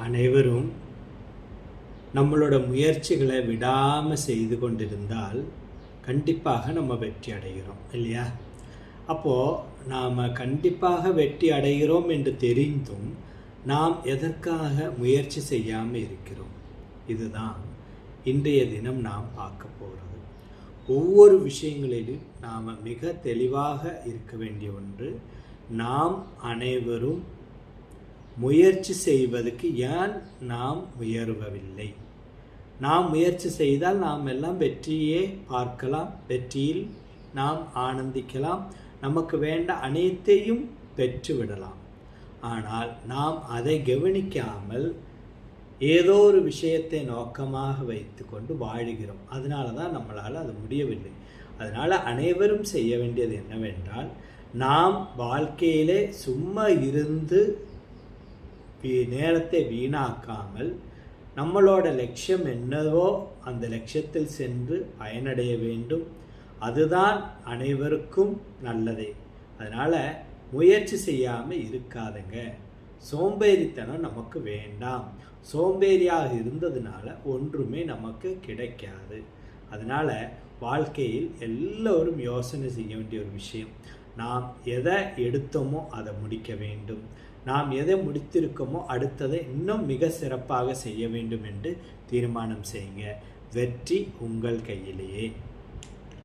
அனைவரும் நம்மளோட முயற்சிகளை விடாமல் செய்து கொண்டிருந்தால் கண்டிப்பாக நம்ம வெற்றி அடைகிறோம் இல்லையா? அப்போது நாம் கண்டிப்பாக வெற்றி அடைகிறோம் என்று தெரிந்தும் நாம் எதற்காக முயற்சி செய்யாமல் இருக்கிறோம்? இதுதான் இன்றைய தினம் நாம் பார்க்க போகிறது. ஒவ்வொரு விஷயங்களிலும் நாம் மிக தெளிவாக இருக்க வேண்டிய ஒன்று, நாம் அனைவரும் முயற்சி செய்வதற்கு ஏன் நாம் முயறவில்லை? நாம் முயற்சி செய்தால் நாம் எல்லாம் வெற்றியே பார்க்கலாம், வெற்றியில் நாம் ஆனந்திக்கலாம், நமக்கு வேண்ட அனைத்தையும் பெற்றுவிடலாம். ஆனால் நாம் அதை கவனிக்காமல் ஏதோ ஒரு விஷயத்தை நோக்கமாக வைத்து கொண்டு வாழுகிறோம். அதனால தான் நம்மளால் அது முடியவில்லை. அதனால் அனைவரும் செய்ய வேண்டியது என்னவென்றால், நாம் வாழ்க்கையிலே சும்மா இருந்து நேரத்தை வீணாக்காமல் நம்மளோட லட்சியம் என்னவோ அந்த லட்சியத்தில் சென்று பயனடைய வேண்டும். அதுதான் அனைவருக்கும் நல்லதே. அதனால் முயற்சி செய்யாமல் இருக்காதுங்க. சோம்பேறித்தனம் நமக்கு வேண்டாம். சோம்பேறியாக இருந்ததுனால ஒன்றுமே நமக்கு கிடைக்காது. அதனால் வாழ்க்கையில் எல்லோரும் யோசனை செய்ய வேண்டிய ஒரு விஷயம், நாம் எதை எடுத்தோமோ அதை முடிக்க வேண்டும். நாம் எதை முடித்திருக்கோமோ அடுத்ததை இன்னும் மிக சிறப்பாக செய்ய வேண்டும் என்று தீர்மானம் செய்யுங்க. வெற்றி உங்கள் கையிலேயே.